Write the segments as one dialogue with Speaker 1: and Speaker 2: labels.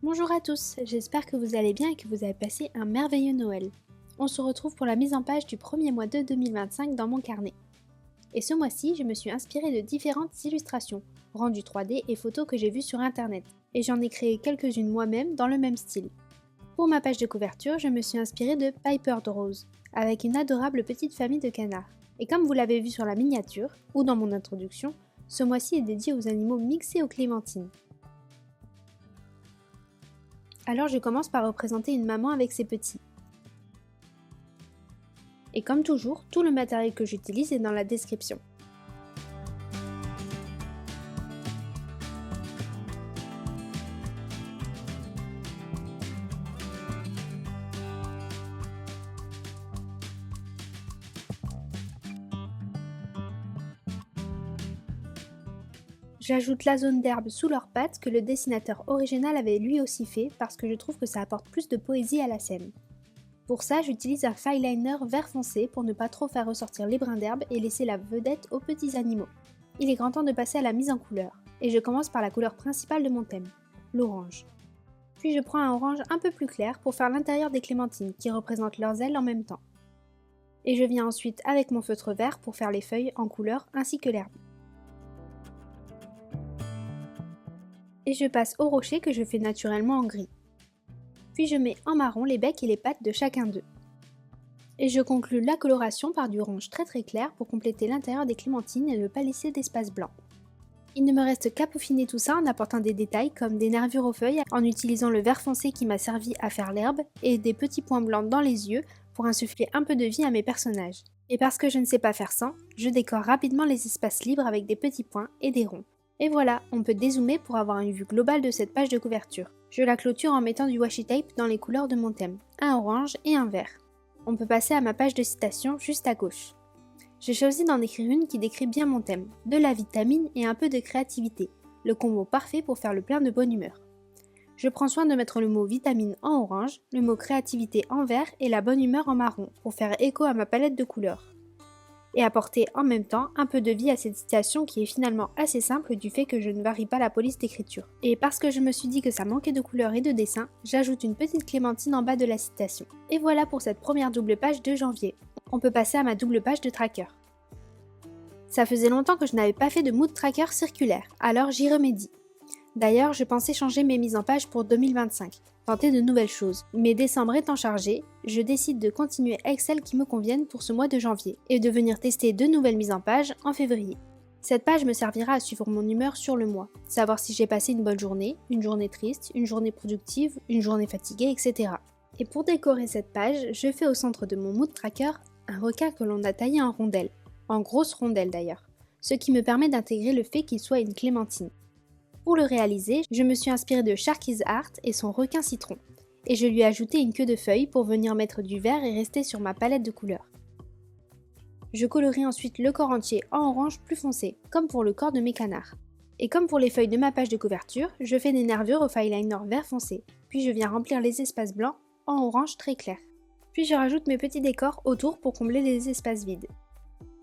Speaker 1: Bonjour à tous, j'espère que vous allez bien et que vous avez passé un merveilleux Noël. On se retrouve pour la mise en page du premier mois de 2025 dans mon carnet. Et ce mois-ci, je me suis inspirée de différentes illustrations, rendues 3D et photos que j'ai vues sur internet, et j'en ai créé quelques-unes moi-même dans le même style. Pour ma page de couverture, je me suis inspirée de Piper the Rose, avec une adorable petite famille de canards. Et comme vous l'avez vu sur la miniature, ou dans mon introduction, ce mois-ci est dédié aux animaux mixés aux clémentines. Alors je commence par représenter une maman avec ses petits. Et comme toujours, tout le matériel que j'utilise est dans la description. J'ajoute la zone d'herbe sous leurs pattes que le dessinateur original avait lui aussi fait parce que je trouve que ça apporte plus de poésie à la scène. Pour ça, j'utilise un fineliner vert foncé pour ne pas trop faire ressortir les brins d'herbe et laisser la vedette aux petits animaux. Il est grand temps de passer à la mise en couleur, et je commence par la couleur principale de mon thème, l'orange. Puis je prends un orange un peu plus clair pour faire l'intérieur des clémentines qui représentent leurs ailes en même temps. Et je viens ensuite avec mon feutre vert pour faire les feuilles en couleur ainsi que l'herbe. Et je passe au rocher que je fais naturellement en gris. Puis je mets en marron les becs et les pattes de chacun d'eux. Et je conclue la coloration par du orange très clair pour compléter l'intérieur des clémentines et ne pas laisser d'espace blanc. Il ne me reste qu'à peaufiner tout ça en apportant des détails comme des nervures aux feuilles en utilisant le vert foncé qui m'a servi à faire l'herbe et des petits points blancs dans les yeux pour insuffler un peu de vie à mes personnages. Et parce que je ne sais pas faire sans, je décore rapidement les espaces libres avec des petits points et des ronds. Et voilà, on peut dézoomer pour avoir une vue globale de cette page de couverture. Je la clôture en mettant du washi tape dans les couleurs de mon thème, un orange et un vert. On peut passer à ma page de citation juste à gauche. J'ai choisi d'en écrire une qui décrit bien mon thème, de la vitamine et un peu de créativité, le combo parfait pour faire le plein de bonne humeur. Je prends soin de mettre le mot vitamine en orange, le mot créativité en vert et la bonne humeur en marron pour faire écho à ma palette de couleurs. Et apporter en même temps un peu de vie à cette citation qui est finalement assez simple du fait que je ne varie pas la police d'écriture. Et parce que je me suis dit que ça manquait de couleurs et de dessins, j'ajoute une petite clémentine en bas de la citation. Et voilà pour cette première double page de janvier. On peut passer à ma double page de tracker. Ça faisait longtemps que je n'avais pas fait de mood tracker circulaire, alors j'y remédie. D'ailleurs, je pensais changer mes mises en page pour 2025, tenter de nouvelles choses. Mais décembre étant chargé, je décide de continuer avec celles qui me conviennent pour ce mois de janvier et de venir tester de nouvelles mises en page en février. Cette page me servira à suivre mon humeur sur le mois, savoir si j'ai passé une bonne journée, une journée triste, une journée productive, une journée fatiguée, etc. Et pour décorer cette page, je fais au centre de mon mood tracker un requin que l'on a taillé en rondelles, en grosses rondelles d'ailleurs, ce qui me permet d'intégrer le fait qu'il soit une clémentine. Pour le réaliser, je me suis inspirée de Sharky's Art et son requin citron, et je lui ai ajouté une queue de feuilles pour venir mettre du vert et rester sur ma palette de couleurs. Je colorie ensuite le corps entier en orange plus foncé, comme pour le corps de mes canards. Et comme pour les feuilles de ma page de couverture, je fais des nervures au fineliner vert foncé, puis je viens remplir les espaces blancs en orange très clair. Puis je rajoute mes petits décors autour pour combler les espaces vides.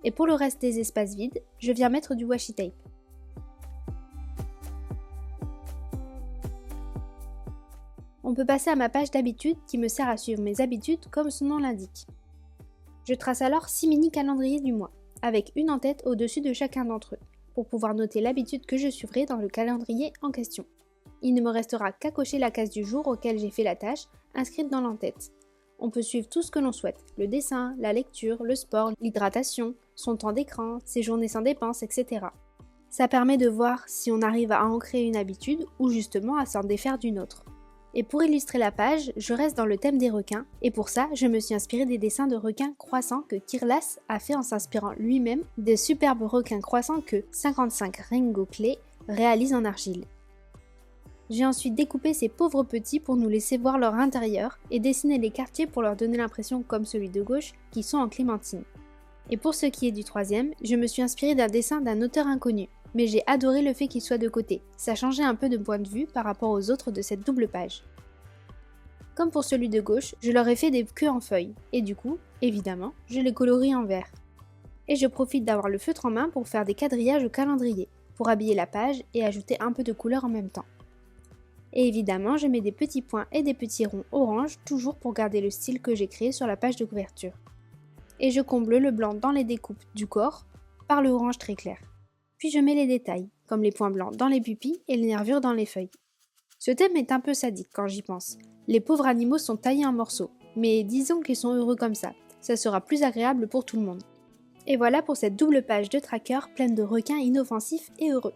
Speaker 1: Et pour le reste des espaces vides, je viens mettre du washi tape. On peut passer à ma page d'habitude qui me sert à suivre mes habitudes comme son nom l'indique. Je trace alors 6 mini calendriers du mois, avec une en tête au-dessus de chacun d'entre eux, pour pouvoir noter l'habitude que je suivrai dans le calendrier en question. Il ne me restera qu'à cocher la case du jour auquel j'ai fait la tâche, inscrite dans l'en-tête. On peut suivre tout ce que l'on souhaite, le dessin, la lecture, le sport, l'hydratation, son temps d'écran, ses journées sans dépenses, etc. Ça permet de voir si on arrive à en créer une habitude ou justement à s'en défaire d'une autre. Et pour illustrer la page, je reste dans le thème des requins, et pour ça, je me suis inspirée des dessins de requins croissants que Kirlas a fait en s'inspirant lui-même des superbes requins croissants que 55 Ringo Clay réalise en argile. J'ai ensuite découpé ces pauvres petits pour nous laisser voir leur intérieur et dessiné les quartiers pour leur donner l'impression, comme celui de gauche, qu'ils sont en clémentine. Et pour ce qui est du troisième, je me suis inspirée d'un dessin d'un auteur inconnu. Mais j'ai adoré le fait qu'il soit de côté, ça changeait un peu de point de vue par rapport aux autres de cette double page. Comme pour celui de gauche, je leur ai fait des queues en feuilles, et du coup, évidemment, je les colorie en vert. Et je profite d'avoir le feutre en main pour faire des quadrillages au calendrier, pour habiller la page et ajouter un peu de couleur en même temps. Et évidemment, je mets des petits points et des petits ronds orange, toujours pour garder le style que j'ai créé sur la page de couverture. Et je comble le blanc dans les découpes du corps par le orange très clair. Puis je mets les détails, comme les points blancs dans les pupilles et les nervures dans les feuilles. Ce thème est un peu sadique quand j'y pense. Les pauvres animaux sont taillés en morceaux, mais disons qu'ils sont heureux comme ça sera plus agréable pour tout le monde. Et voilà pour cette double page de tracker pleine de requins inoffensifs et heureux.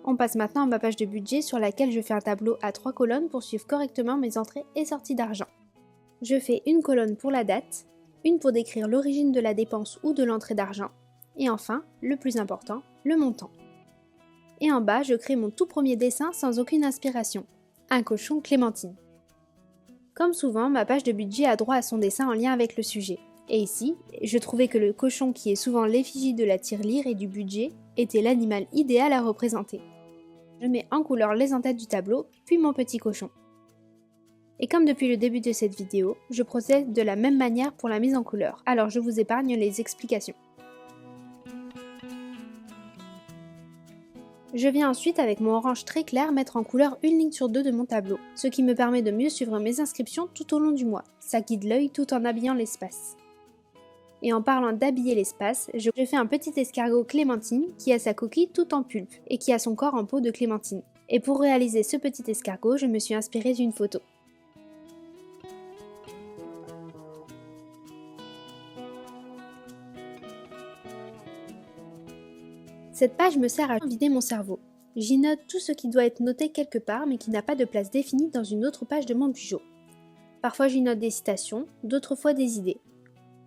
Speaker 1: On passe maintenant à ma page de budget sur laquelle je fais un tableau à 3 colonnes pour suivre correctement mes entrées et sorties d'argent. Je fais une colonne pour la date, une pour décrire l'origine de la dépense ou de l'entrée d'argent, et enfin, le plus important, le montant. Et en bas, je crée mon tout premier dessin sans aucune inspiration, un cochon Clémentine. Comme souvent, ma page de budget a droit à son dessin en lien avec le sujet. Et ici, je trouvais que le cochon qui est souvent l'effigie de la tirelire et du budget était l'animal idéal à représenter. Je mets en couleur les en-têtes du tableau, puis mon petit cochon. Et comme depuis le début de cette vidéo, je procède de la même manière pour la mise en couleur, alors je vous épargne les explications. Je viens ensuite avec mon orange très clair mettre en couleur une ligne sur deux de mon tableau, ce qui me permet de mieux suivre mes inscriptions tout au long du mois. Ça guide l'œil tout en habillant l'espace. Et en parlant d'habiller l'espace, je fais un petit escargot clémentine qui a sa coquille tout en pulpe et qui a son corps en peau de clémentine. Et pour réaliser ce petit escargot, je me suis inspirée d'une photo. Cette page me sert à vider mon cerveau. J'y note tout ce qui doit être noté quelque part mais qui n'a pas de place définie dans une autre page de mon bijou. Parfois j'y note des citations, d'autres fois des idées.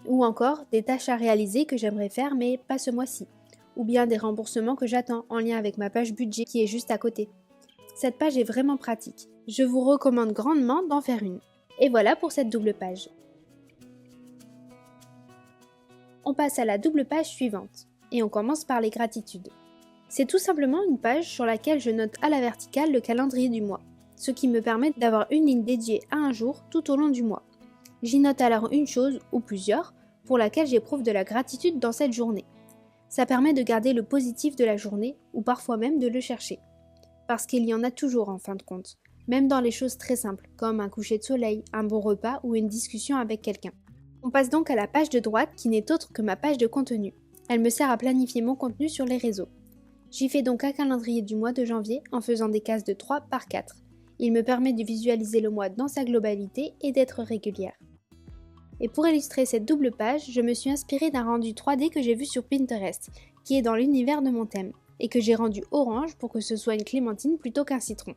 Speaker 1: Ou encore des tâches à réaliser que j'aimerais faire mais pas ce mois-ci. Ou bien des remboursements que j'attends en lien avec ma page budget qui est juste à côté. Cette page est vraiment pratique. Je vous recommande grandement d'en faire une. Et voilà pour cette double page. On passe à la double page suivante. Et on commence par les gratitudes. C'est tout simplement une page sur laquelle je note à la verticale le calendrier du mois, ce qui me permet d'avoir une ligne dédiée à un jour tout au long du mois. J'y note alors une chose ou plusieurs pour laquelle j'éprouve de la gratitude dans cette journée. Ça permet de garder le positif de la journée ou parfois même de le chercher. Parce qu'il y en a toujours en fin de compte, même dans les choses très simples comme un coucher de soleil, un bon repas ou une discussion avec quelqu'un. On passe donc à la page de droite qui n'est autre que ma page de contenu. Elle me sert à planifier mon contenu sur les réseaux. J'y fais donc un calendrier du mois de janvier en faisant des cases de 3 par 4. Il me permet de visualiser le mois dans sa globalité et d'être régulière. Et pour illustrer cette double page, je me suis inspirée d'un rendu 3D que j'ai vu sur Pinterest, qui est dans l'univers de mon thème, et que j'ai rendu orange pour que ce soit une clémentine plutôt qu'un citron.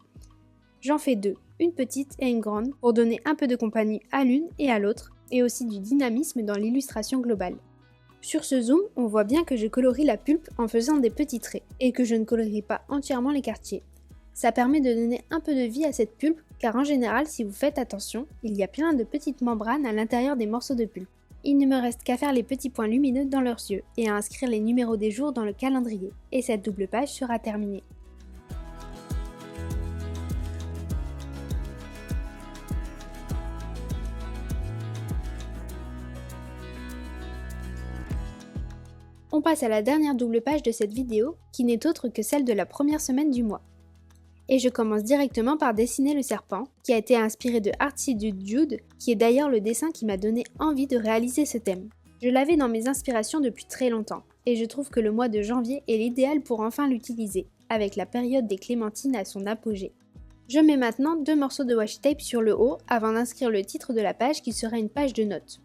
Speaker 1: J'en fais deux, une petite et une grande, pour donner un peu de compagnie à l'une et à l'autre, et aussi du dynamisme dans l'illustration globale. Sur ce zoom, on voit bien que je colorie la pulpe en faisant des petits traits, et que je ne colorie pas entièrement les quartiers. Ça permet de donner un peu de vie à cette pulpe, car en général, si vous faites attention, il y a plein de petites membranes à l'intérieur des morceaux de pulpe. Il ne me reste qu'à faire les petits points lumineux dans leurs yeux, et à inscrire les numéros des jours dans le calendrier, et cette double page sera terminée. On passe à la dernière double page de cette vidéo, qui n'est autre que celle de la première semaine du mois. Et je commence directement par dessiner le serpent, qui a été inspiré de Artsy Dude Jude, qui est d'ailleurs le dessin qui m'a donné envie de réaliser ce thème. Je l'avais dans mes inspirations depuis très longtemps, et je trouve que le mois de janvier est l'idéal pour enfin l'utiliser, avec la période des clémentines à son apogée. Je mets maintenant 2 morceaux de washi tape sur le haut avant d'inscrire le titre de la page qui sera une page de notes.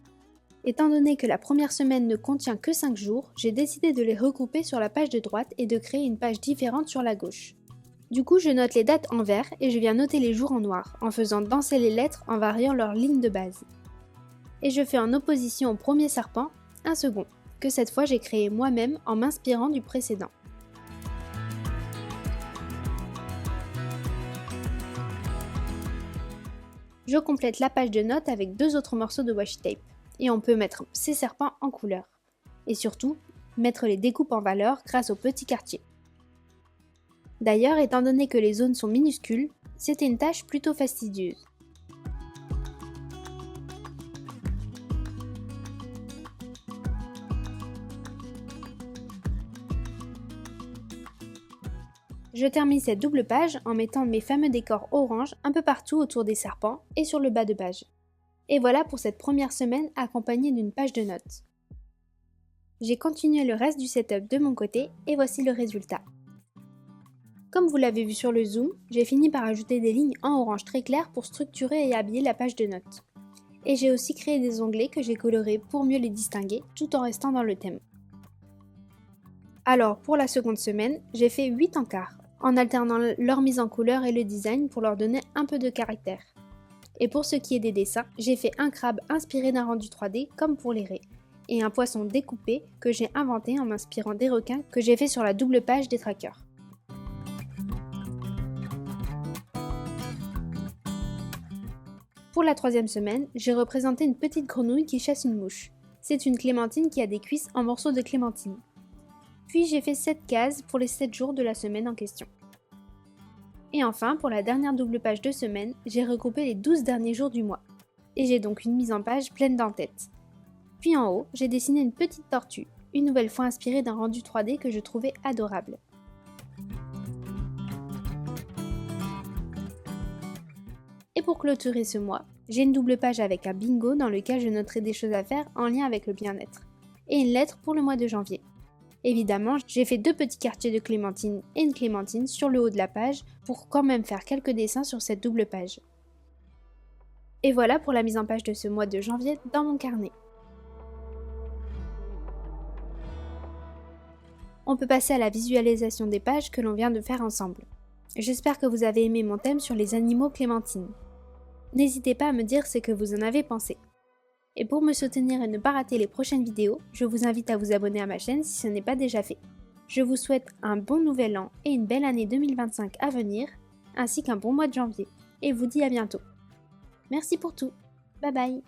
Speaker 1: Étant donné que la première semaine ne contient que 5 jours, j'ai décidé de les regrouper sur la page de droite et de créer une page différente sur la gauche. Du coup, je note les dates en vert et je viens noter les jours en noir, en faisant danser les lettres en variant leur ligne de base. Et je fais en opposition au premier serpent, un second, que cette fois j'ai créé moi-même en m'inspirant du précédent. Je complète la page de notes avec 2 autres morceaux de washi tape. Et on peut mettre ces serpents en couleur. Et surtout, mettre les découpes en valeur grâce aux petits quartiers. D'ailleurs, étant donné que les zones sont minuscules, c'était une tâche plutôt fastidieuse. Je termine cette double page en mettant mes fameux décors orange un peu partout autour des serpents et sur le bas de page. Et voilà pour cette première semaine accompagnée d'une page de notes. J'ai continué le reste du setup de mon côté et voici le résultat. Comme vous l'avez vu sur le zoom, j'ai fini par ajouter des lignes en orange très clair pour structurer et habiller la page de notes. Et j'ai aussi créé des onglets que j'ai colorés pour mieux les distinguer tout en restant dans le thème. Alors pour la seconde semaine, j'ai fait 8 encarts, en alternant leur mise en couleur et le design pour leur donner un peu de caractère. Et pour ce qui est des dessins, j'ai fait un crabe inspiré d'un rendu 3D comme pour les raies, et un poisson découpé que j'ai inventé en m'inspirant des requins que j'ai fait sur la double page des trackers. Pour la troisième semaine, j'ai représenté une petite grenouille qui chasse une mouche. C'est une clémentine qui a des cuisses en morceaux de clémentine. Puis j'ai fait 7 cases pour les 7 jours de la semaine en question. Et enfin, pour la dernière double page de semaine, j'ai regroupé les 12 derniers jours du mois. Et j'ai donc une mise en page pleine d'en-tête. Puis en haut, j'ai dessiné une petite tortue, une nouvelle fois inspirée d'un rendu 3D que je trouvais adorable. Et pour clôturer ce mois, j'ai une double page avec un bingo dans lequel je noterai des choses à faire en lien avec le bien-être. Et une lettre pour le mois de janvier. Évidemment, j'ai fait 2 petits quartiers de clémentine et une clémentine sur le haut de la page pour quand même faire quelques dessins sur cette double page. Et voilà pour la mise en page de ce mois de janvier dans mon carnet. On peut passer à la visualisation des pages que l'on vient de faire ensemble. J'espère que vous avez aimé mon thème sur les animaux clémentines. N'hésitez pas à me dire ce que vous en avez pensé. Et pour me soutenir et ne pas rater les prochaines vidéos, je vous invite à vous abonner à ma chaîne si ce n'est pas déjà fait. Je vous souhaite un bon nouvel an et une belle année 2025 à venir, ainsi qu'un bon mois de janvier. Et vous dis à bientôt. Merci pour tout. Bye bye.